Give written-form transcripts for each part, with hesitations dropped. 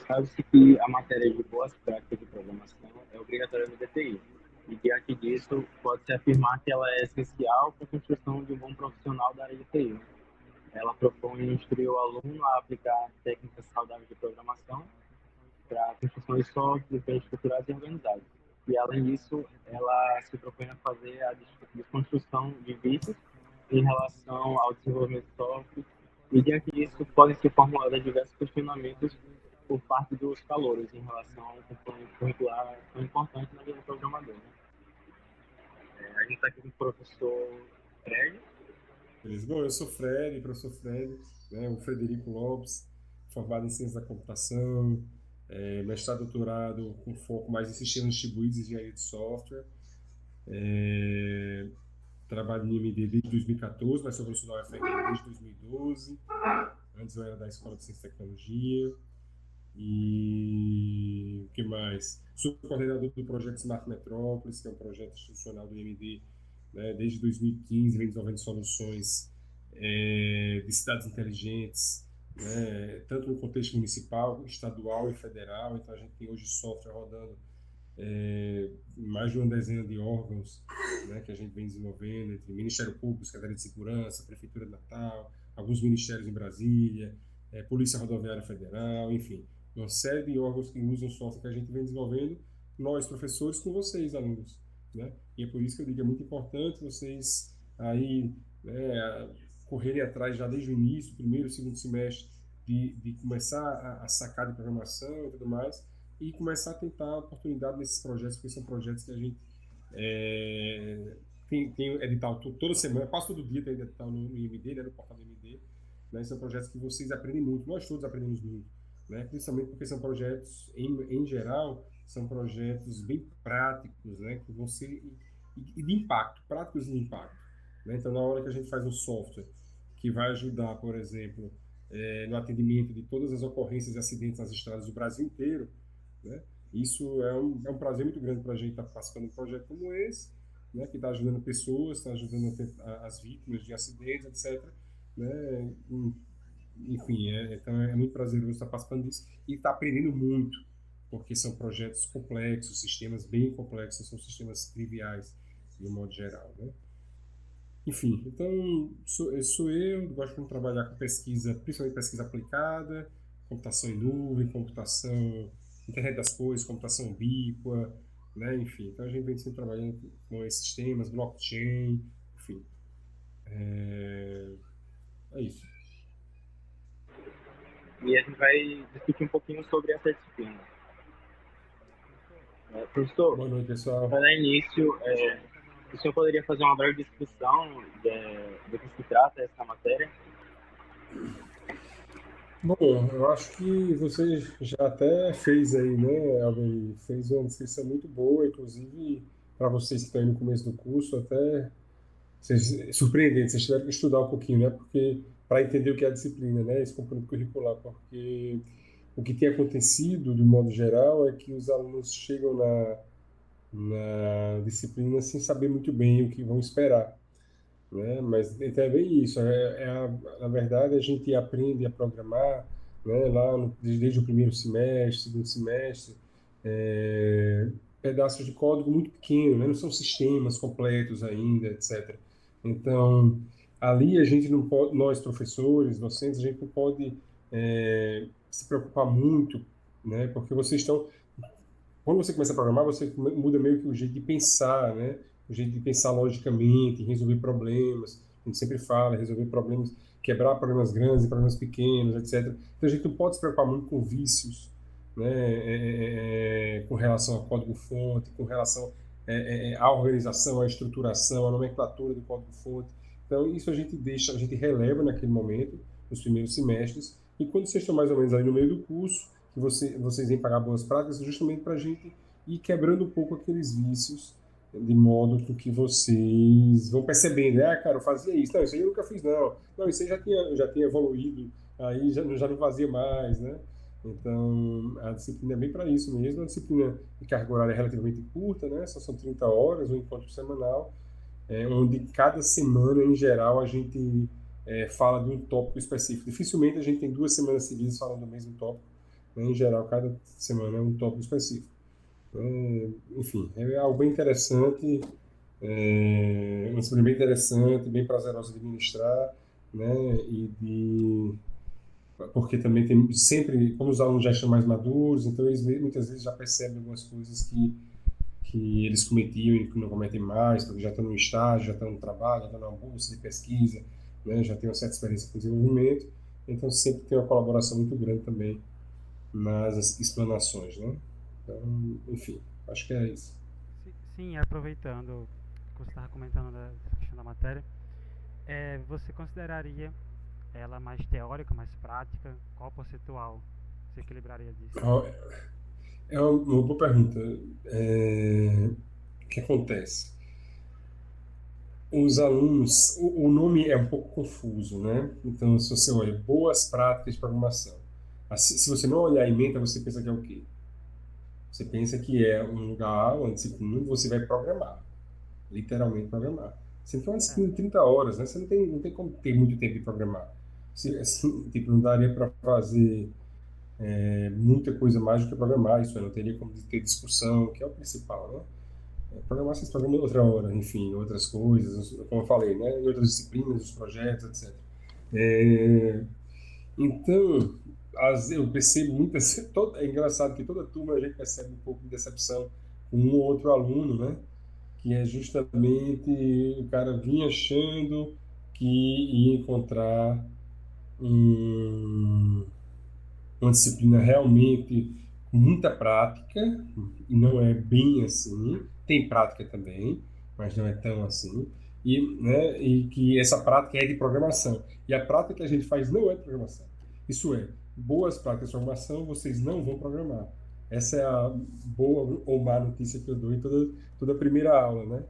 Sabe-se que a matéria de boas práticas de programação é obrigatória no DTI, e diante disso, pode-se afirmar que ela é essencial para a construção de um bom profissional da área de TI, né? Ela propõe instruir o aluno a aplicar técnicas saudáveis de programação para a construção de softwares bem estruturados e organizados. E, além disso, ela se propõe a fazer a desconstrução de vícios em relação ao desenvolvimento de software. E, diante disso, podem ser formulados diversos questionamentos por parte dos calouros em relação a um componente curricular tão importante na vida do programador, né? A gente está aqui com o professor Fred. Beleza. Bom, eu sou Fred, professor Fred, né, o Frederico Lopes, formado em Ciência da Computação, mestrado e doutorado com foco mais em sistemas distribuídos e engenharia de software. É, Trabalho em IMD desde 2014, mas sou professor da UFRN desde 2012. Antes eu era da Escola de Ciência e Tecnologia. E o que mais? Sou coordenador do projeto Smart Metrópolis, que é um projeto institucional do IMD, né, desde 2015, vem desenvolvendo soluções de cidades inteligentes, né, tanto no contexto municipal, estadual e federal. Então a gente tem hoje software rodando mais de uma dezena de órgãos, né, que a gente vem desenvolvendo, entre Ministério Público, Secretaria de Segurança, Prefeitura de Natal, alguns ministérios em Brasília, Polícia Rodoviária Federal, enfim, uma série de órgãos que usam software que a gente vem desenvolvendo, nós, professores, com vocês, alunos. Né? E é por isso que eu digo que é muito importante vocês aí, né, correrem atrás já desde o início, primeiro, segundo semestre, de começar a sacar de programação e tudo mais, e começar a tentar oportunidade nesses projetos, porque são projetos que a gente tem edital toda semana, quase todo dia tem edital no IMD, né, no portal do IMD, né, são projetos que vocês aprendem muito, nós todos aprendemos muito, né, principalmente porque são projetos, em geral, são projetos bem práticos, né, que vão ser e de impacto, práticos e de impacto. Né? Então, na hora que a gente faz um software que vai ajudar, por exemplo, no atendimento de todas as ocorrências e acidentes nas estradas do Brasil inteiro, né? Isso é um prazer muito grande para a gente estar participando de um projeto como esse, né? Que está ajudando pessoas, está ajudando as vítimas de acidentes, etc. Né? Enfim, então é muito prazeroso estar participando disso e estar aprendendo muito, porque são projetos complexos, sistemas bem complexos, são sistemas triviais, de um modo geral. Né? Enfim, então sou eu, gosto de trabalhar com pesquisa, principalmente pesquisa aplicada, computação em nuvem, computação, internet das coisas, computação ubíqua, né? Enfim, então a gente vem sempre trabalhando com esses temas, blockchain, enfim, é isso. E a gente vai discutir um pouquinho sobre essa disciplina. Professor, Boa noite, pessoal. para dar início, o senhor poderia fazer uma breve descrição do que se trata essa matéria? Bom, eu acho que você já até fez aí, né, Albert? Fez uma descrição muito boa, inclusive para vocês que estão aí no começo do curso, até surpreendente, vocês tiveram que estudar um pouquinho, né? Porque para entender o que é a disciplina, né? Esse componente curricular, porque o que tem acontecido, de modo geral, é que os alunos chegam na disciplina sem saber muito bem o que vão esperar, né? Mas então é bem isso. Na verdade, a gente aprende a programar, né? Lá desde o primeiro semestre, segundo semestre, é, pedaços de código muito pequeno, né? Não são sistemas completos ainda, etc. Então, ali a gente não pode, nós professores, docentes, a gente não pode se preocupar muito, né? Porque vocês estão quando você começa a programar, você muda meio que o jeito de pensar, né? O jeito de pensar logicamente, resolver problemas. A gente sempre fala, resolver problemas, quebrar problemas grandes e problemas pequenos, etc. Então a gente não pode se preocupar muito com vícios, né? Com relação ao código-fonte, com relação à organização, à estruturação, à nomenclatura do código-fonte. Então isso a gente deixa, a gente releva naquele momento, nos primeiros semestres, e quando vocês estão mais ou menos ali no meio do curso, que vocês vêm pagar boas práticas, justamente para a gente ir quebrando um pouco aqueles vícios, de modo que vocês vão percebendo, cara, eu fazia isso, não, isso aí eu nunca fiz, não, não, isso aí já tinha evoluído, aí já não fazia mais, né? Então, a disciplina é bem para isso mesmo, a disciplina de carga horária é relativamente curta, né? Só são 30 horas, um encontro semanal, onde cada semana, em geral, a gente fala de um tópico específico. Dificilmente a gente tem 2 semanas seguidas falando do mesmo tópico, né? Em geral, cada semana é um tópico específico. Enfim, é algo bem interessante, uma disciplina bem interessante, bem prazerosa de ministrar, né? Porque também tem sempre, como os alunos já estão mais maduros, então eles muitas vezes já percebem algumas coisas que eles cometiam e que não cometem mais, porque já estão no estágio, já estão no trabalho, já estão na bolsa de pesquisa, né? Já têm uma certa experiência com desenvolvimento, então sempre tem uma colaboração muito grande também nas explanações, né? Então, enfim, acho que é isso. Sim, aproveitando que você estava comentando da questão da matéria, você consideraria ela mais teórica, mais prática? Qual percentual você equilibraria disso? Ó, é uma boa pergunta. O que acontece? Os alunos, o nome é um pouco confuso, né? Então, se você olha boas práticas de programação, se você não olhar a ementa, você pensa que é o quê? Você pensa que é um lugar onde disciplina você vai programar, literalmente programar. Sendo que é uma É, disciplina de 30 horas, né? Você não tem como ter muito tempo de programar. Assim, tipo, não daria para fazer muita coisa mais do que programar, isso aí não teria como ter discussão, que é o principal, né? Programar vocês programam outra hora, enfim, outras coisas, como eu falei, né? Em outras disciplinas, os projetos, etc. É, então, eu percebo muitas. É engraçado que toda turma a gente percebe um pouco de decepção com um ou outro aluno, né? Que é justamente o cara vinha achando que ia encontrar um, uma disciplina realmente com muita prática, e não é bem assim. Tem prática também, mas não é tão assim. E que essa prática é de programação. E a prática que a gente faz não é de programação. Isso é, boas práticas de programação vocês não vão programar. Essa é a boa ou má notícia que eu dou em toda a primeira aula, né?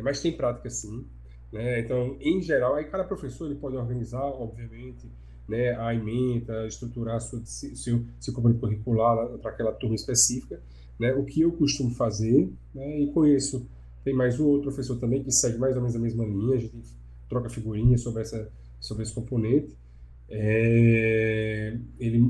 Mas tem prática sim, né? Então, em geral, aí cada professor ele pode organizar, obviamente, né, a ementa, estruturar seu componente curricular para aquela turma específica, né? O que eu costumo fazer, né? E conheço, tem mais um outro professor também que segue mais ou menos a mesma linha, a gente troca figurinhas sobre esse componente.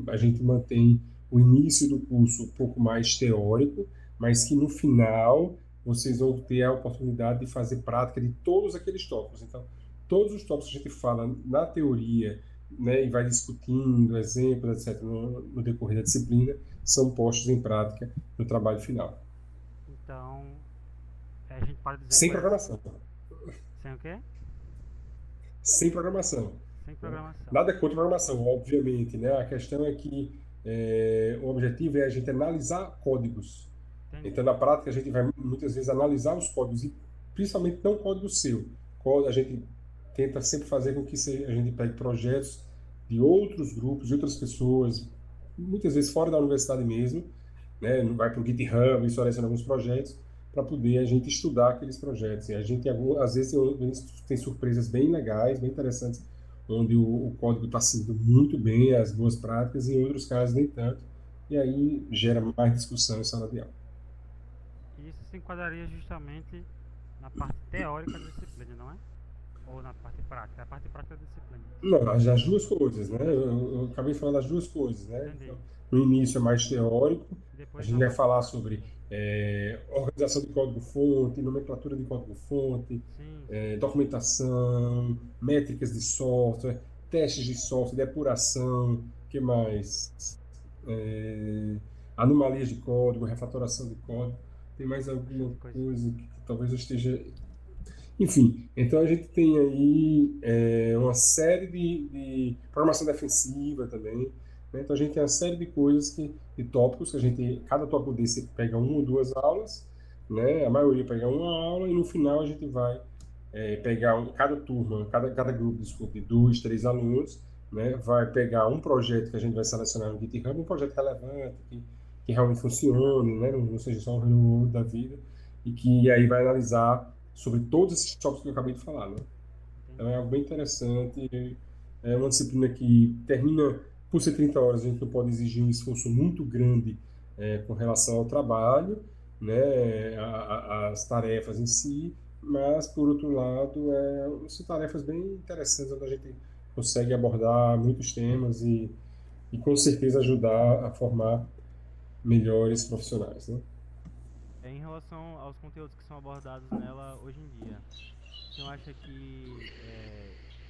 A gente mantém o início do curso um pouco mais teórico, mas que no final vocês vão ter a oportunidade de fazer prática de todos aqueles tópicos. Então, todos os tópicos que a gente fala na teoria, né, e vai discutindo exemplos, etc., no decorrer da disciplina, são postos em prática no trabalho final. então, a gente pode dizer que Sem programação. sem o quê? Sem programação. Sem Né? programação. Nada contra programação, obviamente. Né? A questão é que o objetivo é a gente analisar códigos. Entendi. Então, na prática, a gente vai muitas vezes analisar os códigos, e principalmente não código seu. A gente tenta sempre fazer com que a gente pegue projetos de outros grupos, de outras pessoas, muitas vezes fora da universidade mesmo, né? Vai para o GitHub e seleciona alguns projetos para poder a gente estudar aqueles projetos. E a gente, às vezes, tem surpresas bem legais, bem interessantes, onde o código está seguindo muito bem as boas práticas, e em outros casos nem tanto. E aí gera mais discussão em sala de aula. E isso se enquadraria justamente na parte teórica da disciplina, não é? Ou na parte prática? É a parte prática da disciplina. Não, as duas coisas, né? Eu acabei falando das duas coisas, né? Entendi. Então, no início é mais teórico, a Depois gente uma vai parte falar prática. sobre organização de código-fonte, nomenclatura de código-fonte, Sim, sim. documentação, métricas de software, testes de software, depuração, que mais? É, anomalias de código, refatoração de código. Tem mais alguma Bastante coisa. coisa que talvez eu esteja. Enfim, então a gente tem aí uma série de programação defensiva também. Né? Então a gente tem uma série de coisas de tópicos que cada tópico desse pega uma ou duas aulas, né? A maioria pega uma aula e no final a gente vai pegar cada turma, cada grupo, desculpe, dois, três alunos, né? Vai pegar um projeto que a gente vai selecionar no GitHub, um projeto relevante, que realmente funcione, né? Não seja só um reino da vida, e que aí vai analisar sobre todos esses tópicos que eu acabei de falar, né? Então Entendi. é algo bem interessante, é uma disciplina que termina, por ser 30 horas, a gente não pode exigir um esforço muito grande com relação ao trabalho, né, as tarefas em si, mas, por outro lado, são tarefas bem interessantes, onde a gente consegue abordar muitos temas e com certeza ajudar a formar melhores profissionais, né? Em relação aos conteúdos que são abordados nela hoje em dia, o senhor acha que,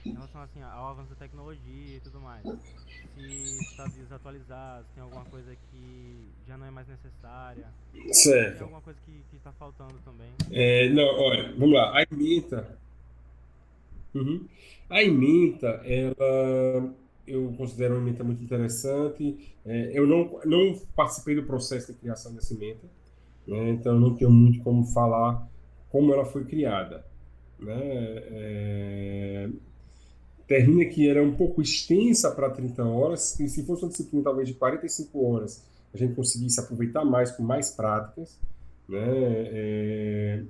em relação assim, ao avanço da tecnologia e tudo mais, se está desatualizado, se tem alguma coisa que já não é mais necessária, ou se tem Certo. alguma coisa que está faltando também? Não, olha, vamos lá. A ementa, uhum. A ementa, eu considero uma ementa muito interessante. Eu não participei do processo de criação dessa ementa, né? Então eu não tenho muito como falar como ela foi criada, né? Termina que era um pouco extensa para 30 horas, e se fosse uma disciplina talvez de 45 horas, a gente conseguisse aproveitar mais com mais práticas, né?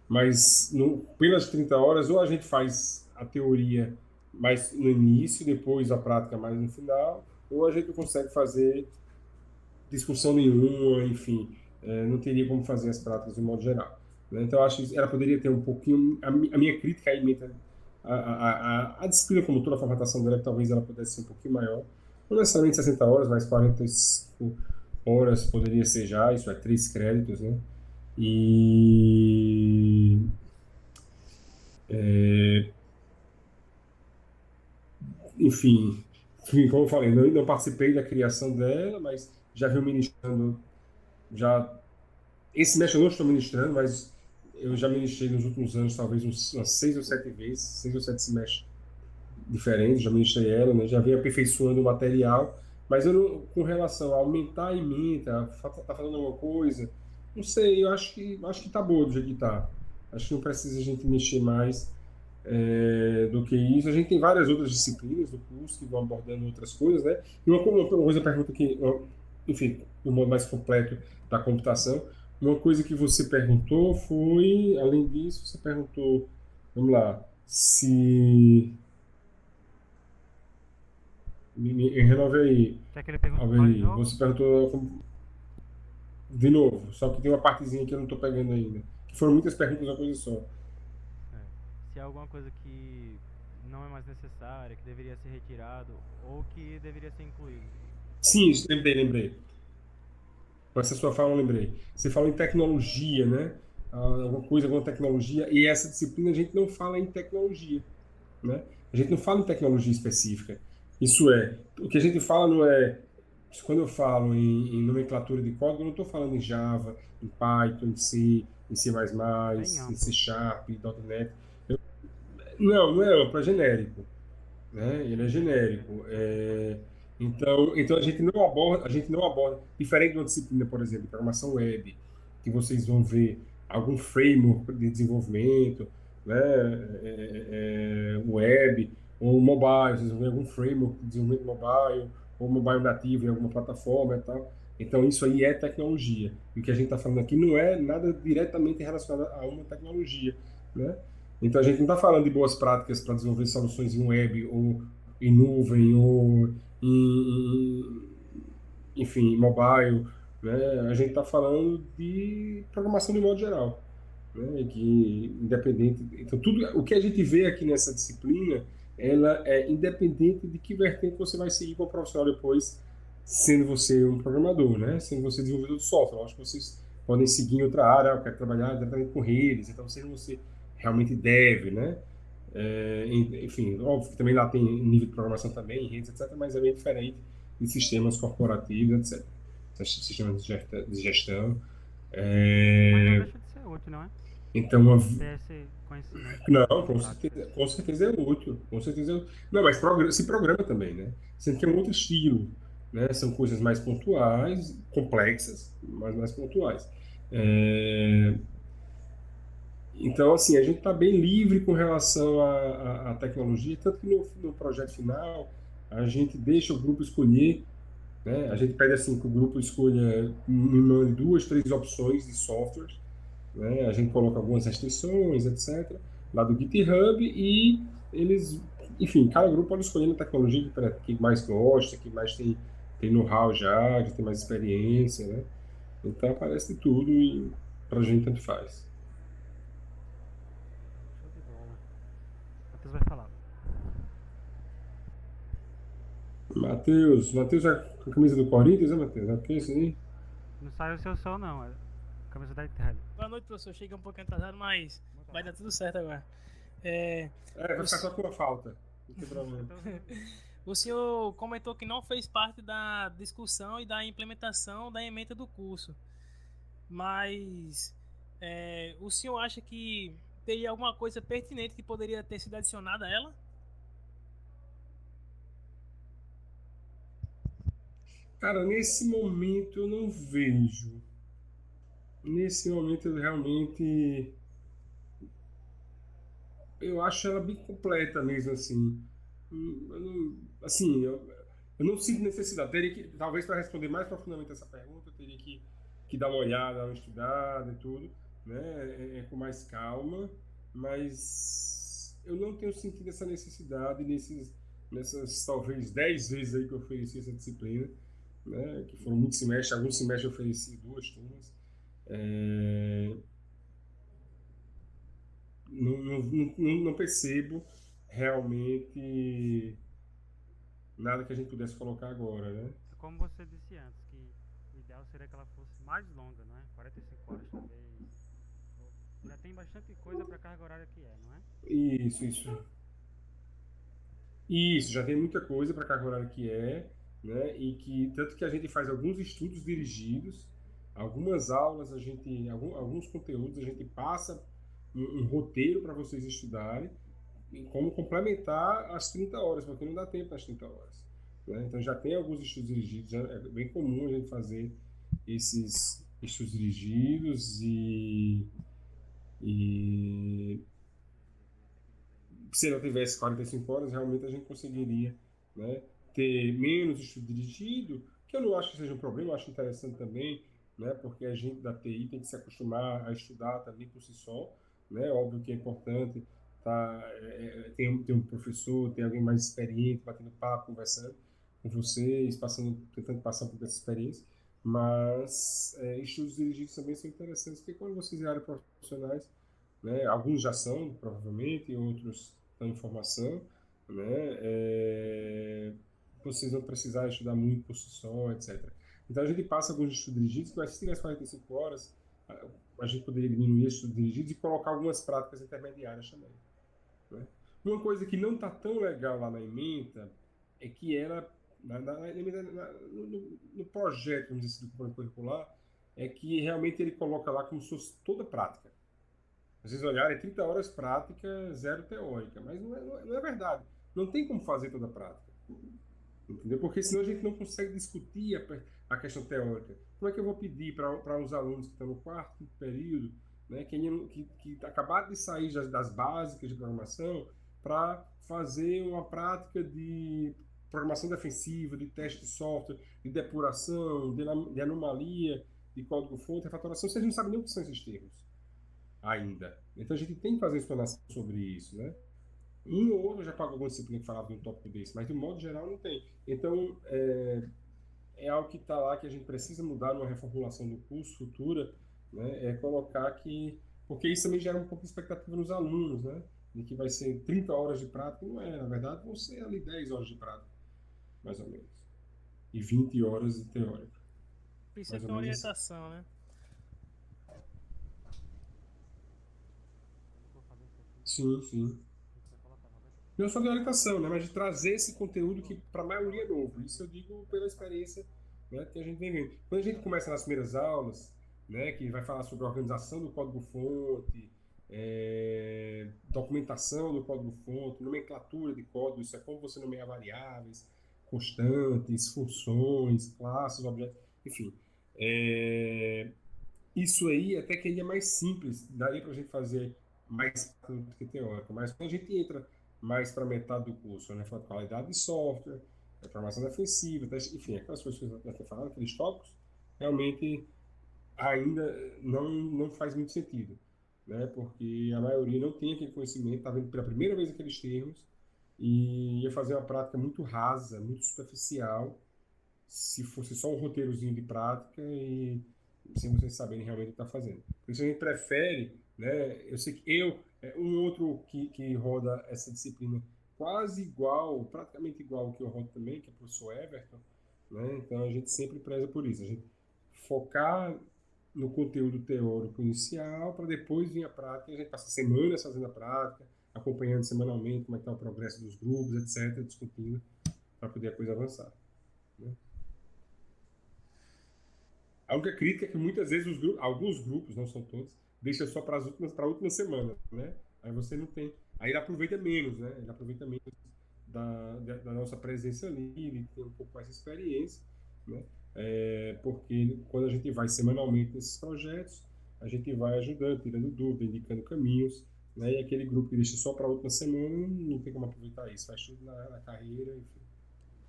Mas pelas 30 horas, ou a gente faz a teoria mais no início, depois a prática mais no final, ou a gente não consegue fazer discussão nenhuma, enfim, não teria como fazer as práticas de modo geral, né? Então, acho que ela poderia ter um pouquinho. A minha crítica aí, a disciplina como toda, a formatação dela, talvez ela pudesse ser um pouquinho maior. Não necessariamente 60 horas, mas 45 horas poderia ser já, isso é 3 créditos, né? E enfim, como eu falei, não participei da criação dela, mas já vi ministrando, já esse semestre eu não estou ministrando, mas eu já ministrei nos últimos anos, talvez umas 6 ou 7 vezes, 6 ou 7 semestres diferentes, já ministrei ela, né? Já venho aperfeiçoando o material, mas eu não, com relação a aumentar a ementa, tá fazendo alguma coisa, não sei, eu acho que tá boa do jeito que tá. Acho que não precisa a gente mexer mais do que isso. A gente tem várias outras disciplinas do curso que vão abordando outras coisas, né? E uma coisa, pergunta que, enfim, no modo mais completo da computação, uma coisa que você perguntou foi, além disso, você perguntou, vamos lá, se renove aí, Quer que ele pergunte qual de Alveri, novo? você perguntou de novo, só que tem uma partezinha que eu não estou pegando ainda, que foram muitas perguntas uma coisa só. É. Se há alguma coisa que não é mais necessária, que deveria ser retirado ou que deveria ser incluído. Sim, lembrei. Com essa sua fala, eu lembrei. Você fala em tecnologia, né? Alguma coisa, alguma tecnologia, e essa disciplina a gente não fala em tecnologia, né? A gente não fala em tecnologia específica. Isso é, o que a gente fala não é, quando eu falo em nomenclatura de código, eu não estou falando em Java, em Python, em C, em C++, Bem em C amplo. Sharp, em .NET. Não é amplo, é genérico, né? Ele é genérico. Então a gente não aborda, diferente de uma disciplina, por exemplo, de programação web, que vocês vão ver algum framework de desenvolvimento, né? Web ou mobile, vocês vão ver algum framework de desenvolvimento mobile ou mobile nativo em alguma plataforma e tal. Então isso aí é tecnologia. E o que a gente está falando aqui não é nada diretamente relacionado a uma tecnologia, né? Então a gente não está falando de boas práticas para desenvolver soluções em web ou em nuvem ou enfim, mobile, né? A gente está falando de programação de modo geral, né? Que independente, então tudo o que a gente vê aqui nessa disciplina, ela é independente de que vertente você vai seguir como profissional depois, sendo você um programador, né? Sendo você desenvolvedor de software. Eu acho que vocês podem seguir em outra área, eu quero trabalhar diretamente com redes, então você realmente deve, né? Enfim, óbvio que também lá tem nível de programação também, redes, etc., mas é bem diferente de sistemas corporativos, etc. Sistemas de gestão. Mas não É, deixa de ser útil, não é? então, Ter esse conhecimento não, de práticas. com certeza é útil, com certeza é útil. Não, mas se programa também, né? Sendo que é um outro estilo, né? São coisas mais pontuais, complexas, mas mais pontuais. É, Então, assim, a gente está bem livre com relação à tecnologia, tanto que no projeto final a gente deixa o grupo escolher, né? A gente pede assim que o grupo escolha me mande 2, 3 opções de softwares, né? A gente coloca algumas restrições, etc., lá do GitHub e eles, enfim, cada grupo pode escolher a tecnologia que mais gosta, que mais tem know-how já, que tem mais experiência, né? Então aparece de tudo e pra gente tanto faz. Show de bola. Matheus vai falar. Matheus com a camisa do Corinthians, né, Matheus? É o que isso aí? Não saiu o seu som, não. É a camisa da Itália. Boa noite, professor. Cheguei um pouquinho atrasado, mas vai dar tudo certo agora. Vai ficar só com uma falta. Não tem problema. O senhor comentou que não fez parte da discussão e da implementação da ementa do curso, mas o senhor acha que teria alguma coisa pertinente que poderia ter sido adicionada a ela? Cara, nesse momento eu não vejo. Nesse momento eu realmente... Eu acho ela bem completa mesmo, assim. Eu não sinto necessidade. Teria que, talvez para responder mais profundamente essa pergunta, eu teria que dar uma olhada, uma estudada e tudo, né? Com mais calma, mas eu não tenho sentido essa necessidade nessas talvez 10 vezes aí que eu ofereci essa disciplina, né? Que foram muitos semestres, alguns semestres eu ofereci 2 turmas. Não percebo realmente nada que a gente pudesse colocar agora, né? Como você disse antes, que o ideal seria que ela fosse mais longa, não é? 45 horas talvez. Já tem bastante coisa para carga horária que não é? Isso, já tem muita coisa para carga horária que né? E que tanto que a gente faz alguns estudos dirigidos, algumas aulas alguns conteúdos a gente passa um roteiro para vocês estudarem, e como complementar as 30 horas, porque não dá tempo nas 30 horas. Né? Então já tem alguns estudos dirigidos, é bem comum a gente fazer esses estudos dirigidos e se não tivesse 45 horas, realmente a gente conseguiria, né, ter menos estudo dirigido, que eu não acho que seja um problema, eu acho interessante também, né, porque a gente da TI tem que se acostumar a estudar também por si só, né, óbvio que é importante ter um professor, ter alguém mais experiente, batendo papo, conversando com vocês, tentando passar por essa experiência, mas estudos dirigidos também são interessantes, porque quando vocês virarem profissionais, né, alguns já são, provavelmente, outros estão em formação, né, vocês vão precisar estudar muito por si só, etc. Então a gente passa alguns estudos dirigidos, mas se tivesse 45 horas, a gente poderia diminuir esses estudos dirigidos e colocar algumas práticas intermediárias também. Né? Uma coisa que não está tão legal lá na ementa é que ela, no projeto, vamos dizer assim, do componente curricular, é que realmente ele coloca lá como se fosse toda prática. Às vezes olharem 30 horas prática, 0 teórica, mas não é verdade. Não tem como fazer toda a prática. Entendeu? Porque senão a gente não consegue discutir a questão teórica. Como é que eu vou pedir para os alunos que estão no quarto período, né, que acabaram de sair das básicas de programação, para fazer uma prática de programação defensiva, de teste de software, de depuração, de anomalia, de código-fonte, refatoração, vocês não sabem nem o que são esses termos ainda. Então a gente tem que fazer uma explanação sobre isso, né? Um ou outro já pagou alguma disciplina que falava de um tópico desse, mas de um modo geral não tem. Então é algo que está lá que a gente precisa mudar numa reformulação do curso futura, né? É colocar que... Porque isso também gera um pouco de expectativa nos alunos, né? De que vai ser 30 horas de prática, não é, na verdade vão ser ali 10 horas de prática, mais ou menos. E 20 horas de teórica. Precisa ter uma orientação, né? Sim. Não só de orientação, né, mas de trazer esse conteúdo que para a maioria é novo. Isso eu digo pela experiência, né, que a gente vem vendo. Quando a gente começa nas primeiras aulas, né, que vai falar sobre a organização do código-fonte, documentação do código-fonte, nomenclatura de código, isso é como você nomeia variáveis, constantes, funções, classes, objetos, enfim. Isso aí até que ainda é mais simples, daria para a gente fazer mais do que teórico, mas quando a gente entra mais para metade do curso, né, falando qualidade de software, programação defensiva, enfim, aquelas coisas que eu já falando, aqueles tópicos, realmente ainda não faz muito sentido, né, porque a maioria não tem aquele conhecimento, está vendo pela primeira vez aqueles termos e ia fazer uma prática muito rasa, muito superficial, se fosse só um roteirozinho de prática e sem vocês saberem realmente o que está fazendo. Por isso a gente prefere, né, eu sei que um outro que roda essa disciplina quase igual, praticamente igual ao que eu rodo também, que é o professor Everton, né? Então a gente sempre preza por isso, a gente focar no conteúdo teórico inicial para depois vir a prática. A gente passa semanas fazendo a prática, acompanhando semanalmente como é que está o progresso dos grupos, etc., discutindo para poder a coisa avançar, né? A única crítica é que muitas vezes alguns grupos, não são todos, deixam só para a última semana, né? Aí você não tem. Aí ele aproveita menos, né? Ele aproveita menos da nossa presença ali, ele tem um pouco mais de experiência, né? Porque quando a gente vai semanalmente nesses projetos, a gente vai ajudando, tirando dúvida, indicando caminhos, né? E aquele grupo que deixa só para a última semana não tem como aproveitar isso, faz tudo na carreira, enfim.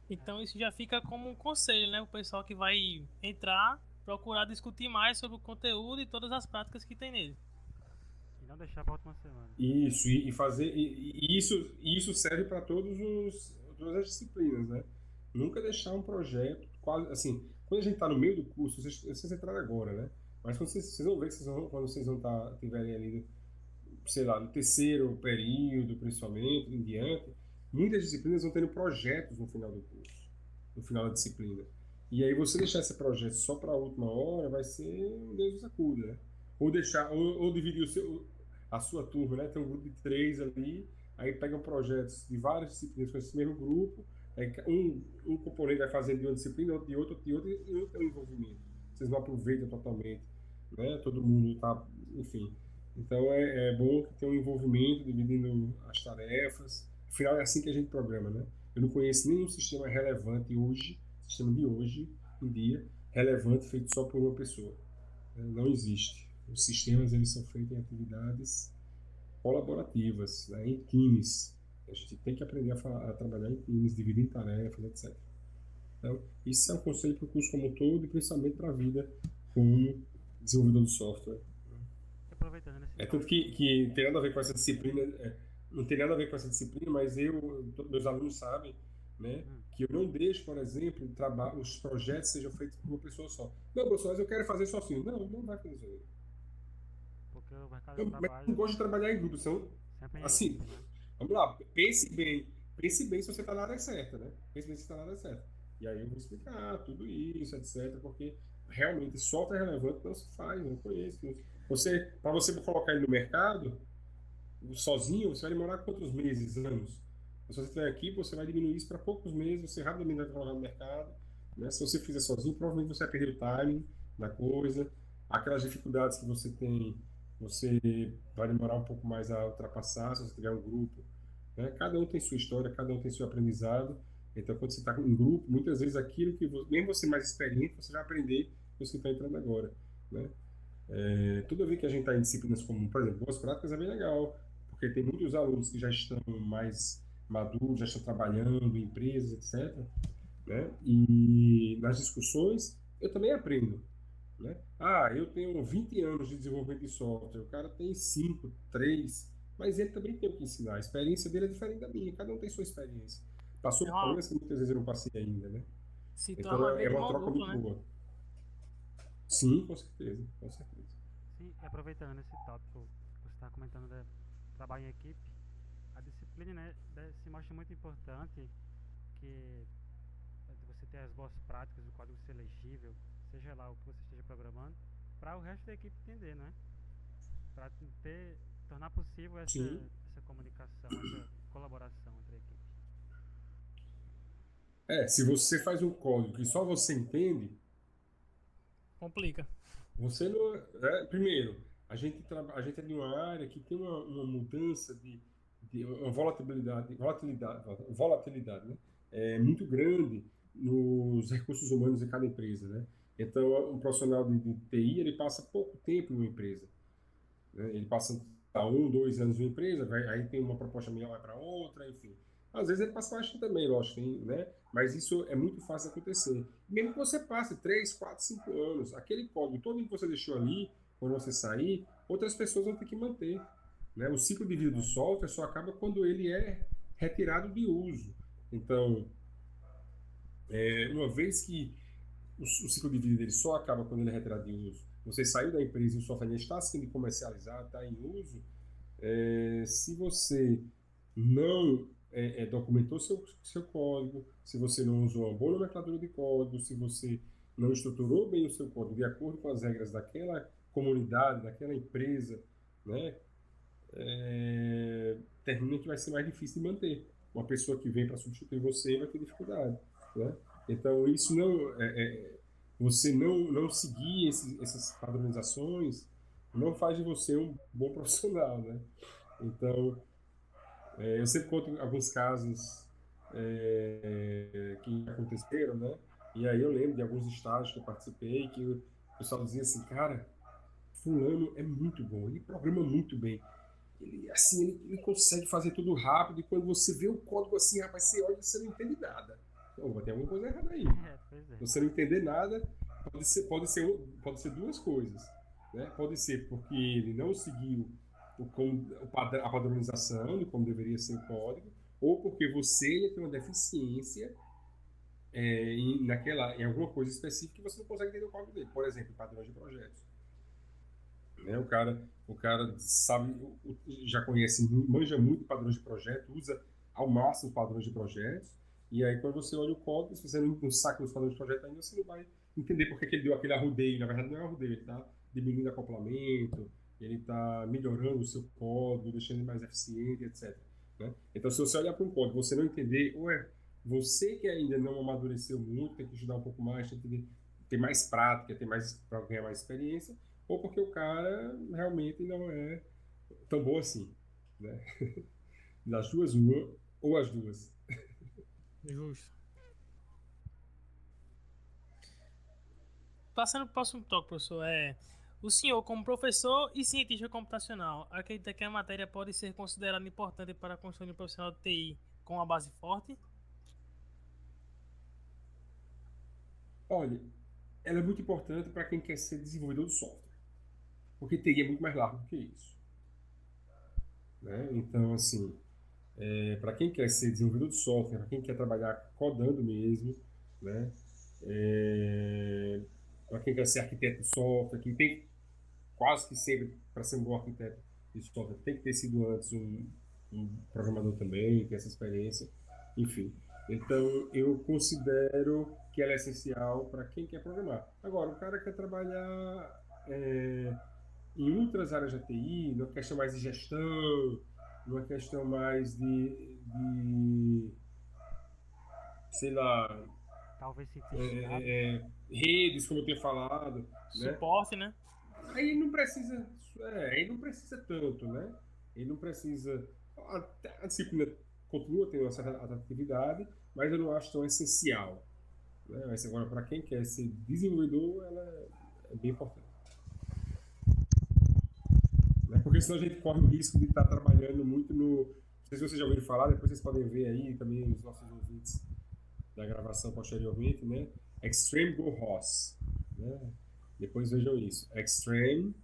Então isso já fica como um conselho, né? O pessoal que vai entrar, procurar discutir mais sobre o conteúdo e todas as práticas que tem nele. E não deixar para a última semana. Isso, e fazer. E isso serve para todas as disciplinas, né? Nunca deixar um projeto quase. Assim, quando a gente está no meio do curso, vocês entraram agora, né? Mas quando vocês vão ver que quando vocês vão tiverem ali, sei lá, no terceiro período, principalmente, em diante, muitas disciplinas vão tendo projetos no final do curso, no final da disciplina. E aí você deixar esse projeto só para a última hora vai ser um Deus nos acuda, né? Ou dividir a sua turma, né? Tem um grupo de 3 ali, aí pegam projetos de várias disciplinas com esse mesmo grupo, aí um componente vai fazendo de uma disciplina, outro de outra, e não tem um envolvimento. Vocês não aproveitam totalmente, né? Todo mundo está, enfim. Então é bom que tenha um envolvimento, dividindo as tarefas. Afinal, é assim que a gente programa, né? Eu não conheço nenhum sistema relevante hoje, sistema de hoje em dia, relevante feito só por uma pessoa. Não existe. Os sistemas eles são feitos em atividades colaborativas, né? Em times. A gente tem que aprender a trabalhar em times, dividir em tarefas, etc. Então, isso é um conselho para o curso como um todo e principalmente para a vida como desenvolvedor de software. Aproveitando nesse Tanto que tem nada a ver com essa disciplina, não tem nada a ver com essa disciplina, mas meus alunos sabem, né, que eu não deixo, por exemplo, os projetos sejam feitos por uma pessoa só. Não, professor, mas eu quero fazer sozinho. Não vai fazer sozinho. Porque o mercado de Mas trabalho não gosto de trabalhar em grupo, são, sempre em assim, equipe, né? vamos lá, pense bem se você está na área certa, né? Pense bem se está na área certa. E aí eu vou explicar tudo isso, etc, porque realmente software relevante não se faz, não conheço. Para você colocar ele no mercado, sozinho, você vai demorar quantos meses, anos? Se você estiver aqui, você vai diminuir isso para poucos meses, você rapidamente vai colocar no mercado, né? Se você fizer sozinho, provavelmente você vai perder o timing da coisa, aquelas dificuldades que você tem, você vai demorar um pouco mais a ultrapassar se você tiver um grupo, né? Cada um tem sua história, cada um tem seu aprendizado, então quando você está em grupo, muitas vezes aquilo que, mesmo você mais experiente, você vai aprender com os que estão entrando agora, né? Toda vez que a gente está em disciplinas como, por exemplo, boas práticas é bem legal, porque tem muitos alunos que já estão mais maduros, já estão trabalhando em empresas, etc, né? E nas discussões eu também aprendo, né? Eu tenho 20 anos de desenvolvimento de software, o cara tem 5, 3, mas ele também tem o que ensinar. A experiência dele é diferente da minha, cada um tem sua experiência. Passou por problemas que muitas vezes eu não passei ainda, né? Se Então torna uma é via de uma mão troca dupla, muito né? boa. Sim, com certeza, com certeza. Sim, e aproveitando esse tópico que você está comentando de trabalho em equipe, a disciplina, né, se mostra muito importante que você ter as boas práticas, o código ser legível, seja lá o que você esteja programando, para o resto da equipe entender, né? Para tornar possível essa comunicação, essa colaboração entre a equipe. Se você faz um código que só você entende, Complica. você não. Primeiro, a gente é de uma área que tem uma mudança de uma volatilidade, né? Muito grande nos recursos humanos de cada empresa, né? Então, um profissional de TI, ele passa pouco tempo em uma empresa, né? Ele passa 1, 2 anos em uma empresa, aí tem uma proposta melhor, vai para outra, enfim. Às vezes ele passa mais também, lógico, né? Mas isso é muito fácil de acontecer. Mesmo que você passe 3, 4, 5 anos, aquele código todo que você deixou ali, quando você sair, outras pessoas vão ter que manter, né? O ciclo de vida do software só acaba quando ele é retirado de uso. Então, uma vez que o ciclo de vida dele só acaba quando ele é retirado de uso, você saiu da empresa e o software está sendo comercializado, está em uso, se você não documentou seu código, se você não usou uma boa nomenclatura de código, se você não estruturou bem o seu código de acordo com as regras daquela comunidade, daquela empresa, né, termina que vai ser mais difícil de manter. Uma pessoa que vem para substituir você vai ter dificuldade, né? Então, isso você não seguir essas padronizações não faz de você um bom profissional, né? Então, eu sempre conto alguns casos que aconteceram, né? E aí eu lembro de alguns estágios que eu participei que o pessoal dizia assim, cara, fulano é muito bom, ele programa muito bem. Ele consegue fazer tudo rápido e quando você vê o código assim, rapaz, você olha e você não entende nada. Então, vai ter alguma coisa errada aí. Você não entender nada, pode ser duas coisas, né? Pode ser porque ele não seguiu a padronização de como deveria ser o código, ou porque você tem uma deficiência em alguma coisa específica que você não consegue entender o código dele. Por exemplo, padrões de projetos. Né? O cara sabe, já conhece, manja muito padrões de projeto, usa ao máximo padrões de projetos, e aí quando você olha o código, se você não saca os padrões de projeto ainda, você não vai entender porque que ele deu aquele arrudeio. Na verdade, não é arrudeio, ele está diminuindo acoplamento, ele está melhorando o seu código, deixando ele mais eficiente, etc. Né? Então, se você olhar para um código e você não entender, ou é você que ainda não amadureceu muito, tem que estudar um pouco mais, tem que ter mais prática, para ganhar mais experiência, ou porque o cara realmente não é tão bom assim, né? Das duas, uma, ou as duas. Justo. Passando para o próximo tópico, professor, o senhor, como professor e cientista computacional, acredita que a matéria pode ser considerada importante para a construção de um profissional de TI com uma base forte? Olha, ela é muito importante para quem quer ser desenvolvedor de software, porque TI é muito mais largo do que isso. Né? Então, assim, para quem quer ser desenvolvedor de software, para quem quer trabalhar codando mesmo, né? Para quem quer ser arquiteto de software, que tem quase que sempre, para ser um bom arquiteto de software, tem que ter sido antes um programador também, ter essa experiência, enfim. Então, eu considero que ela é essencial para quem quer programar. Agora, o cara quer trabalhar em outras áreas da TI, numa questão mais de gestão, numa questão mais de sei lá, Talvez cientista. redes, como eu tenho falado, Suporte, né? Aí não precisa, aí não precisa tanto, né? Ele não precisa. A disciplina continua tendo uma certa atratividade, mas eu não acho tão essencial. Né? Mas agora, para quem quer ser desenvolvedor, ela é bem importante. Né? Porque senão a gente corre o risco de estar trabalhando muito no. Não sei se vocês já ouviram falar, depois vocês podem ver aí também os nossos ouvintes da gravação posteriormente, né? Extreme Go ROS. Né? Depois vejam isso. Extreme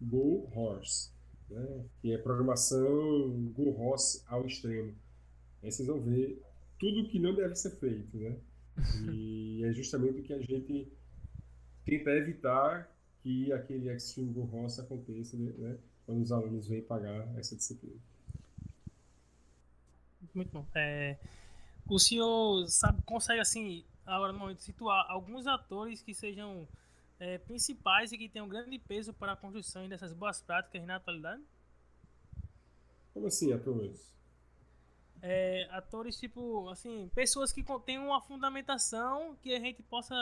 Go Horse. Né? Que é programação Go ROS ao extremo. Aí vocês vão ver tudo que não deve ser feito. Né? E é justamente o que a gente tenta evitar que aquele Extreme Go ROS aconteça, né? Quando os alunos vêm pagar essa disciplina. Muito bom. O senhor consegue, assim, agora no momento, situar alguns atores que sejam principais e que tenham grande peso para a construção dessas boas práticas na atualidade? Como assim, atores? Atores, tipo, assim, pessoas que têm uma fundamentação que a gente possa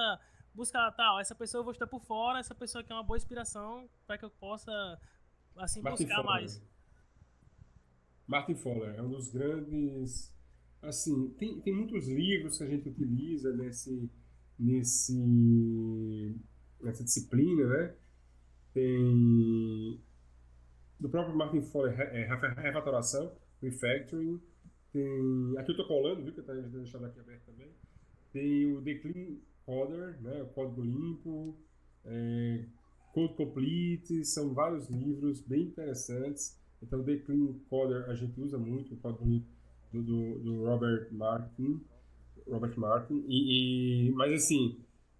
buscar, essa pessoa eu vou estar por fora, essa pessoa que é uma boa inspiração para que eu possa, assim, Martin buscar Fowler. mais. Martin Fowler é um dos grandes. Assim, tem muitos livros que a gente utiliza nessa disciplina, né? Tem do próprio Martin Fowler, refatoração, refactoring. Tem, aqui eu estou colando, viu, que eu estou deixando aqui aberto também. Tem o The Clean Coder, né? O Código Limpo, Code Complete, são vários livros bem interessantes. Então, The Clean Coder a gente usa muito, o Código Limpo do Robert Martin. Mas assim,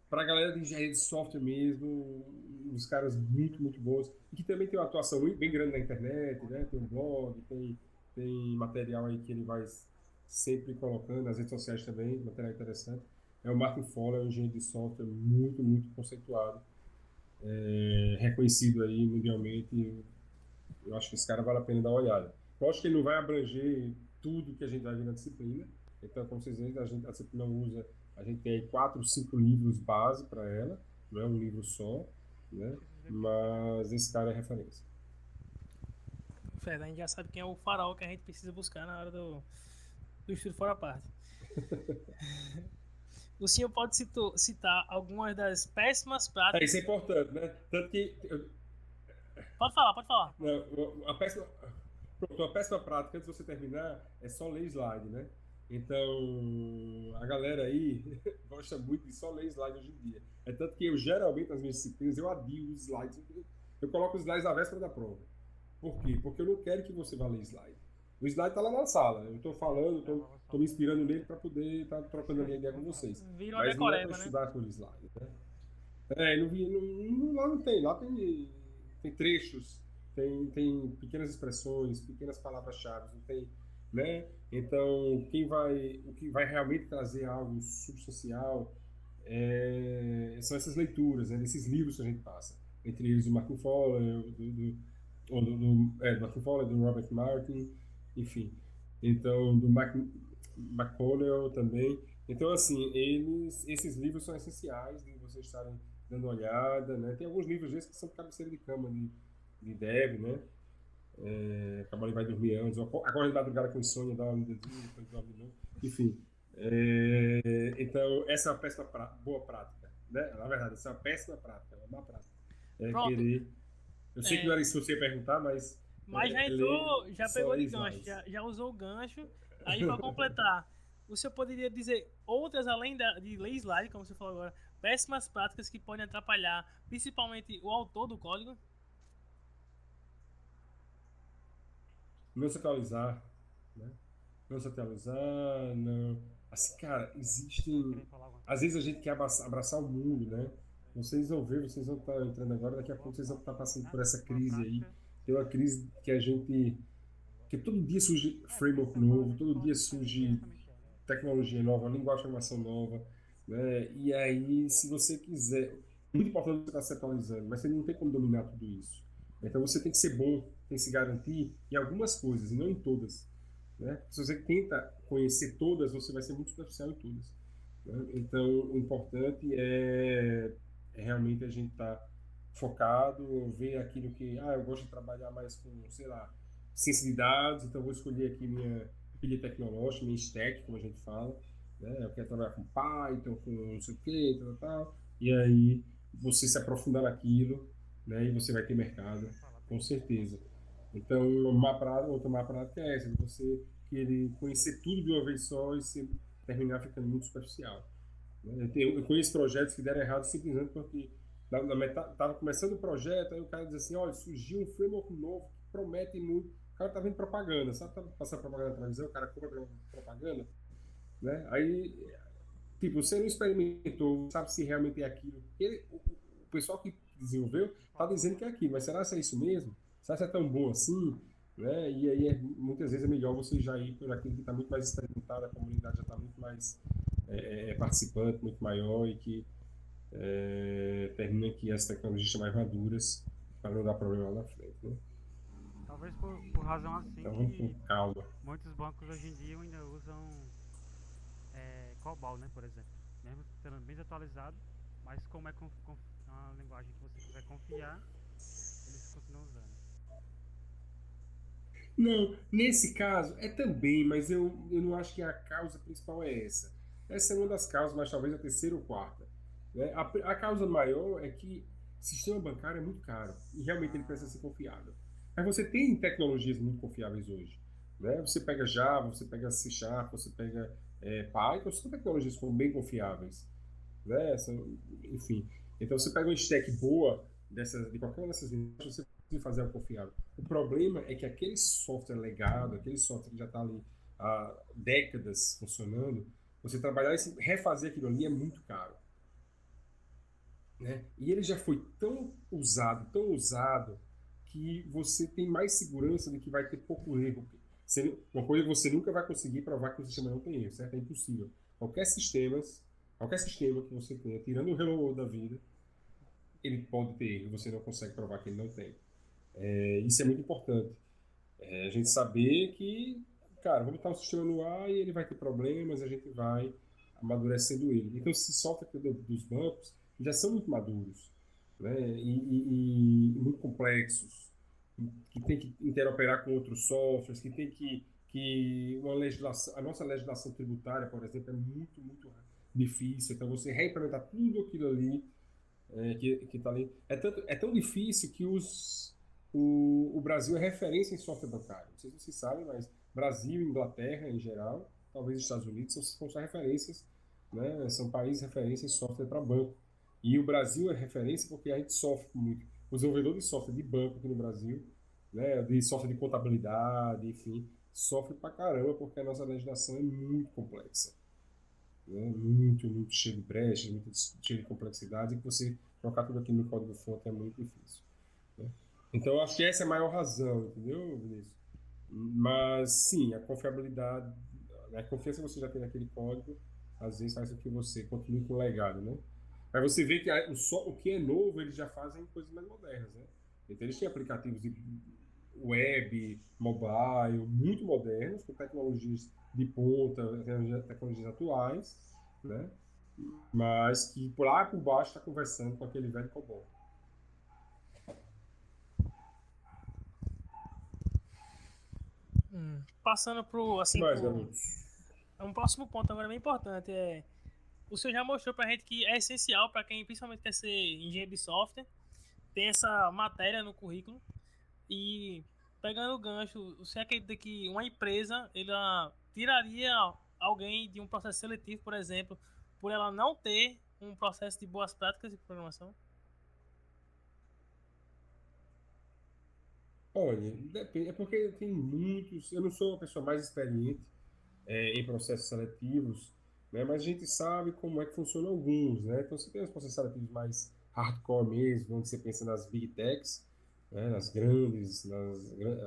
para a galera de engenharia de software mesmo, uns caras muito, muito bons, e que também tem uma atuação bem grande na internet, né? Tem um blog, tem tem material aí que ele vai sempre colocando, nas redes sociais também, material interessante. É o Martin Fowler, um engenheiro de software muito, muito conceituado, reconhecido aí mundialmente. Eu acho que esse cara vale a pena dar uma olhada. Eu acho que ele não vai abranger tudo que a gente vai ver na disciplina. Então, como vocês veem, a disciplina usa, a gente tem aí 4, 5 livros base para ela, não é um livro só, né? Mas esse cara é referência. Fred, a gente já sabe quem é o farol que a gente precisa buscar na hora do estudo fora parte. O senhor pode citar algumas das péssimas práticas. Isso é importante, né? Tanto que Pode falar. não, uma péssima prática, antes de você terminar, é só ler slide, né? Então, a galera aí gosta muito de só ler slide hoje em dia. É tanto que eu, geralmente, nas minhas disciplinas, eu adio os slides. Eu coloco os slides na véspera da prova. Por quê? Porque eu não quero que você vá ler slide. O slide está lá na sala. Eu estou falando, estou me inspirando nele para poder estar trocando a minha ideia com vocês. Vira uma Mas não é decoreba, para né? estudar por slide, né? Lá não tem. Lá tem trechos, tem pequenas expressões, pequenas palavras-chave, não tem, né? Então, o que vai realmente trazer algo substancial são essas leituras, né? Desses livros que a gente passa. Entre eles o Martin Fowler, do Martin Fowler, do Robert Martin, enfim. Então, do McConnell também. Então, assim, esses livros são essenciais de vocês estarem dando uma olhada, né? Tem alguns livros desses que são de cabeceira de cama de dev, né? Acabou ele vai dormir antes, agora de madrugada com insônia, dá uma lidazinha, depois dorme de novo. Enfim. Então, essa é uma péssima boa prática, né? Na verdade, essa é uma péssima prática, é uma má prática. Querer... Eu sei que não era isso que você ia perguntar, mas... Mas já entrou, já pegou de gancho, já usou o gancho. Aí, para completar, o senhor poderia dizer outras, além de ler slide, como você falou agora, péssimas práticas que podem atrapalhar, principalmente o autor do código? Não se atualizar, né? Não se atualizar, não... Assim, cara, existem... Às vezes a gente quer abraçar o mundo, né? Vocês vão ver, vocês vão estar entrando agora, daqui a pouco vocês vão estar passando por essa crise aí. Tem uma crise que a gente... que todo dia surge framework novo, todo dia surge tecnologia nova, linguagem de programação nova, né? E aí, se você quiser... Muito importante você estar se atualizando, mas você não tem como dominar tudo isso. Então você tem que ser bom, tem que se garantir em algumas coisas, e não em todas. Né? Se você tenta conhecer todas, você vai ser muito superficial em todas. Né? Então, o importante é realmente a gente estar focado, ver aquilo que... eu gosto de trabalhar mais com, sei lá, ciência de dados, então vou escolher aqui minha pilha tecnológica, minha stack, como a gente fala. Né? Eu quero trabalhar com Python, com não sei o que, tal. E aí, você se aprofundar naquilo, né? E você vai ter mercado, com certeza. Então, outra má prática é essa, de você querer conhecer tudo de uma vez só e se terminar ficando muito superficial. Né? Eu conheço projetos que deram errado simplesmente porque na metade, estava começando o projeto, aí o cara diz assim, olha, surgiu um framework novo que promete muito. O cara tá vendo propaganda, sabe? Tá passando propaganda na televisão, o cara compra propaganda, né? Aí, tipo, você não experimentou, sabe se realmente é aquilo. O pessoal que desenvolveu tá dizendo que é aquilo, mas será que é isso mesmo? Será que é tão bom assim? Né? E aí, muitas vezes é melhor você já ir por aquilo que está muito mais experimentado, a comunidade já está muito mais participante, muito maior e que termina que as tecnologias estão mais maduras para não dar problema lá na frente. Né? Talvez por razão assim então, vamos com calma. Muitos bancos hoje em dia ainda usam COBOL, né, por exemplo. Mesmo sendo bem desatualizado, mas como é uma linguagem que você quiser confiar, eles continuam usando. Não, nesse caso é também, mas eu não acho que a causa principal é essa. Essa é uma das causas, mas talvez a terceira ou quarta. Né? A causa maior é que o sistema bancário é muito caro e realmente ele precisa ser confiável. Mas você tem tecnologias muito confiáveis hoje. Né? Você pega Java, você pega C#, você pega Python, são tecnologias que são bem confiáveis. Né? Enfim, então você pega uma stack boa de qualquer uma dessas linguagens, você pode fazer algo confiável. O problema é que aquele software legado, aquele software que já está ali há décadas funcionando, você trabalhar e refazer aquilo ali é muito caro. Né? E ele já foi tão usado, que você tem mais segurança de que vai ter pouco erro. Uma coisa que você nunca vai conseguir provar que o sistema não tem erro, certo? É impossível. Qualquer sistema que você tenha, tirando o Hello World da vida, ele pode ter erro, você não consegue provar que ele não tem. Isso é muito importante. A gente saber que, cara, vamos botar um sistema no ar e ele vai ter problemas, a gente vai amadurecendo ele. Então, esses softwares dos bancos já são muito maduros, né? E muito complexos, que tem que interoperar com outros softwares, que tem que uma legislação, a nossa legislação tributária, por exemplo, é muito, muito difícil. Então, você reimplementar tudo aquilo ali que está ali. É tão difícil que o Brasil é referência em software bancário. Não sei se vocês sabem, mas Brasil e Inglaterra, em geral, talvez os Estados Unidos, são referências, né? São países referência em software para banco. E o Brasil é referência porque a gente sofre muito. O desenvolvedor de software de banco aqui no Brasil, né, de software de contabilidade, enfim, sofre pra caramba porque a nossa legislação é muito complexa. Né? Muito, muito cheio de brechas, muito cheio de complexidade, e que você colocar tudo aqui no código-fonte é muito difícil. Né? Então, eu acho que essa é a maior razão, entendeu, Vinícius? Mas, sim, a confiabilidade, a confiança que você já tem naquele código, às vezes faz com que você continue com o legado, né? Mas você vê que o que é novo, eles já fazem coisas mais modernas, né? Então, eles têm aplicativos de web, mobile, muito modernos, com tecnologias de ponta, tecnologias atuais, né? Mas que por lá por baixo está conversando com aquele velho COBOL. Passando pro, assim, um próximo ponto agora bem importante, o senhor já mostrou pra gente que é essencial para quem principalmente quer ser engenheiro de software, ter essa matéria no currículo. E pegando o gancho, você acredita que uma empresa ela tiraria alguém de um processo seletivo, por exemplo, por ela não ter um processo de boas práticas de programação? Olha, depende, é porque tem muitos. Eu não sou a pessoa mais experiente em processos seletivos, né? Mas a gente sabe como é que funcionam alguns, né? Então, você tem os processos seletivos mais hardcore mesmo, onde você pensa nas big techs, né? Nas grandes,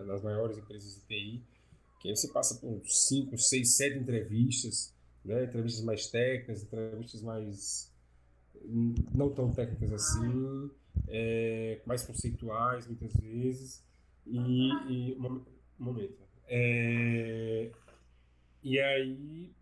nas maiores empresas de TI, que aí você passa por 5, 6, 7 entrevistas, né? Entrevistas mais técnicas, entrevistas mais não tão técnicas assim, mais conceituais muitas vezes. Um momento. E aí,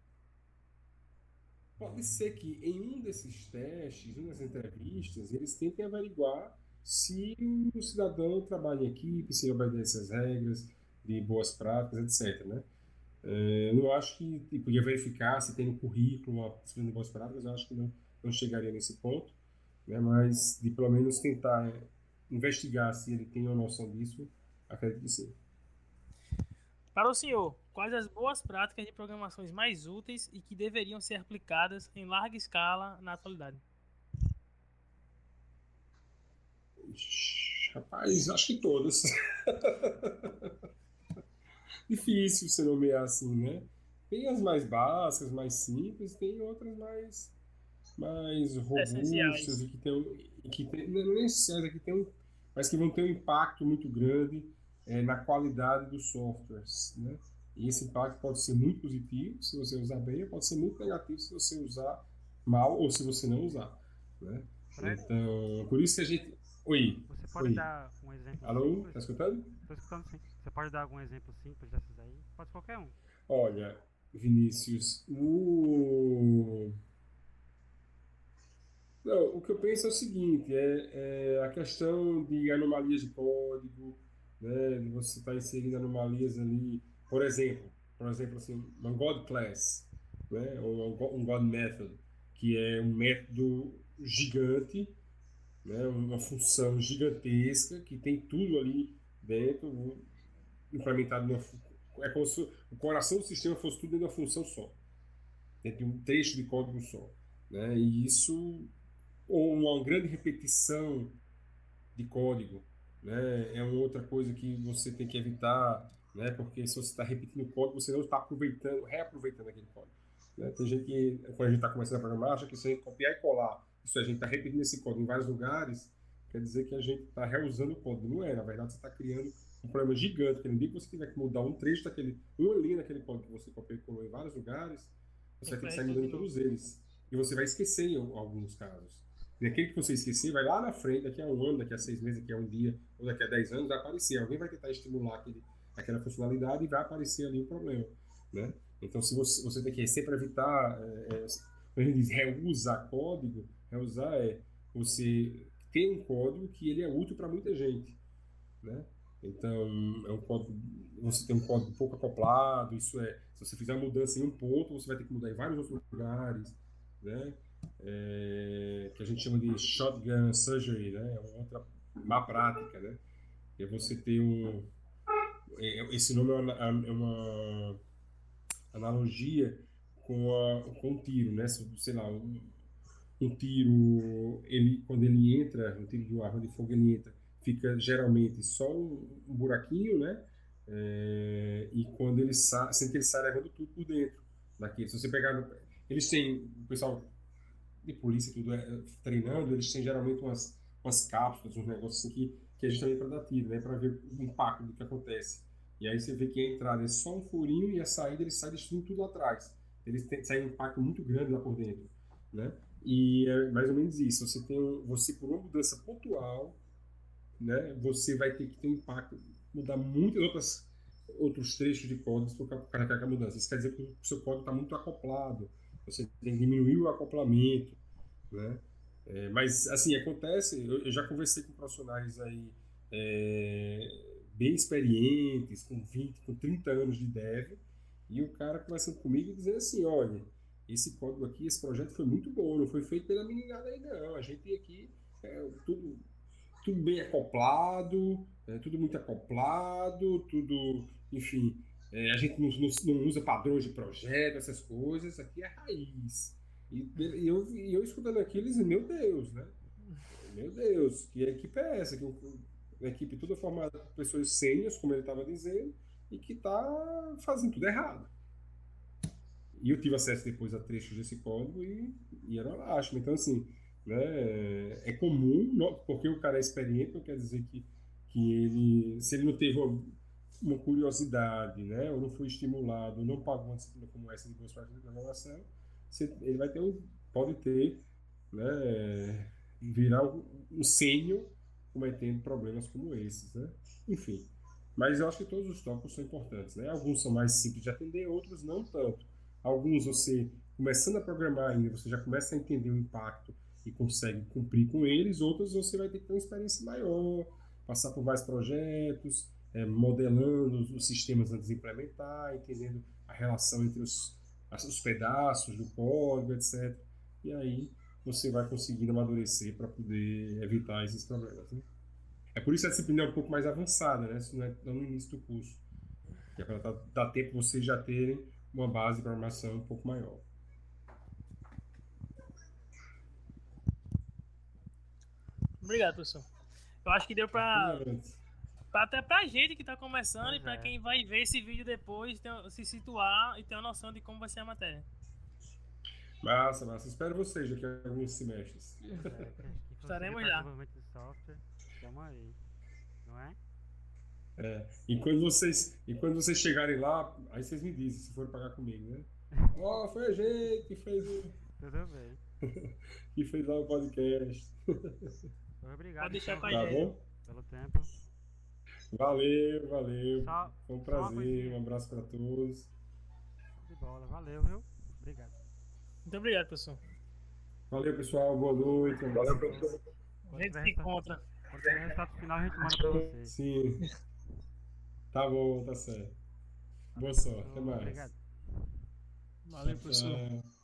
pode ser que em um desses testes, uma das entrevistas, eles tentem averiguar se o cidadão trabalha em equipe, se ele obedece às regras de boas práticas, etc. Né? Eu não acho que podia verificar se tem no currículo a disciplina de boas práticas, eu acho que não chegaria nesse ponto, né? Mas de pelo menos tentar investigar se ele tem uma noção disso, acredito que sim. Para o senhor, quais as boas práticas de programações mais úteis e que deveriam ser aplicadas em larga escala na atualidade? Rapaz, acho que todas. Difícil você nomear assim, né? Tem as mais básicas, mais simples, tem outras mais robustas e que tem não é essenciais, mas que vão ter um impacto muito grande na qualidade dos softwares, né? E esse impacto pode ser muito positivo se você usar bem, ou pode ser muito negativo se você usar mal ou se você não usar, né? Então, por isso que a gente... Oi. Você pode dar um exemplo Alô? simples? Tá escutando? Estou escutando, sim. Você pode dar algum exemplo simples dessas aí? Pode ser qualquer um. Olha, Vinícius, Não, o que eu penso é o seguinte, a questão de anomalias de código, né, de você estar inserindo anomalias ali, por exemplo assim, uma God Class, né, ou um God Method, que é um método gigante, né, uma função gigantesca que tem tudo ali dentro, implementado é como se o coração do sistema fosse tudo dentro de uma função só, dentro de um trecho de código só, né, e isso ou uma grande repetição de código, né? É uma outra coisa que você tem que evitar, né? Porque se você está repetindo código, você não está reaproveitando aquele código. Né? Tem gente que, quando a gente está começando a programar, acha que se a gente copiar e colar, isso a gente está repetindo esse código em vários lugares, quer dizer que a gente está reusando o código. Não é, na verdade, você está criando um problema gigante, que no dia que você tiver que mudar um trecho uma linha daquele código que você copiou e colou em vários lugares, você vai ter que sair mudando todos eles. E você vai esquecer em alguns casos. E aquele que você esquecer, vai lá na frente, daqui a um ano, daqui a 6 meses, daqui a um dia, ou daqui a 10 anos, vai aparecer. Alguém vai tentar estimular aquela funcionalidade e vai aparecer ali o problema, né? Então, se você tem que sempre evitar, quando a gente diz reusar código, reusar você ter um código que ele é útil para muita gente, né? Então, você tem um código pouco acoplado, se você fizer uma mudança em um ponto, você vai ter que mudar em vários outros lugares, né? Que a gente chama de shotgun surgery, né? É uma outra má prática, né? É você ter esse nome é uma analogia com um tiro, né? Sei lá, um tiro, quando ele entra, um tiro de uma arma de fogo, ele entra, fica geralmente só um buraquinho, né? E quando ele sai, sempre ele sai levando tudo por dentro daquele. Se você pegar, eles têm, o pessoal de polícia tudo treinando, eles têm geralmente umas cápsulas, uns negócios assim que é justamente para dar tiro, né? Para ver o impacto do que acontece. E aí você vê que a entrada é só um furinho e a saída ele sai destruindo tudo lá atrás. Eles saem um impacto muito grande lá por dentro, né? E é mais ou menos isso. Você por uma mudança pontual, né? Você vai ter que ter um impacto, mudar muitos outros trechos de código por causa daquela mudança. Isso quer dizer que o seu código está muito acoplado. Você tem que diminuir o acoplamento, né? Mas assim acontece. Eu já conversei com profissionais aí bem experientes, com 20, com 30 anos de dev, e o cara conversando comigo e dizendo assim, olha, esse código aqui, esse projeto foi muito bom, não foi feito pela meninada aí não, a gente aqui tudo bem acoplado, tudo muito acoplado, tudo, enfim, a gente não usa padrões de projeto, essas coisas, aqui é raiz. E eu escutando aquilo, eles meu Deus, né? Meu Deus, que equipe é essa? Que uma equipe toda formada por pessoas sêniores, como ele estava dizendo, e que está fazendo tudo errado. E eu tive acesso depois a trechos desse código e era uma lástima. Então, assim, né, é comum, porque o cara é experiente, não quer dizer que ele, se ele não teve uma curiosidade, né, ou não foi estimulado, não pagou uma disciplina como essa de boas práticas de programação, ele vai pode ter, né, virar um sênior cometendo problemas como esses, né? Enfim, mas eu acho que todos os tópicos são importantes, né? Alguns são mais simples de atender, outros não tanto. Alguns você, começando a programar ainda, você já começa a entender o impacto e consegue cumprir com eles, outros você vai ter que ter uma experiência maior, passar por vários projetos, modelando os sistemas antes de implementar, entendendo a relação entre os pedaços do código, etc. E aí você vai conseguindo amadurecer para poder evitar esses problemas, né? É por isso que a disciplina é um pouco mais avançada, né? Isso não é no início do curso. Que é para dar tempo vocês já terem uma base de programação um pouco maior. Obrigado, professor. Eu acho que deu para até pra gente que está começando e para quem vai ver esse vídeo depois se situar e ter uma noção de como vai ser a matéria. Massa. Espero vocês daqui a alguns semestres. Estaremos lá. Desenvolvimento de software, estamos aí, não é? E quando vocês chegarem lá, aí vocês me dizem se forem pagar comigo, né? Foi a gente que fez Tudo bem. que fez lá o podcast. Obrigado. Pode deixar com a Tá gente. bom? Pelo tempo. Valeu. Foi um só uma prazer, coisinha. um abraço para todos. De bola, valeu, viu? Obrigado. Muito obrigado, professor. Valeu, pessoal. Boa noite. Valeu, professor. A gente se encontra. Quando tiver resultado final, a gente manda pra vocês. Sim. Tá bom, tá certo. Boa sorte. Até mais. Obrigado. Valeu, professor. Tchau.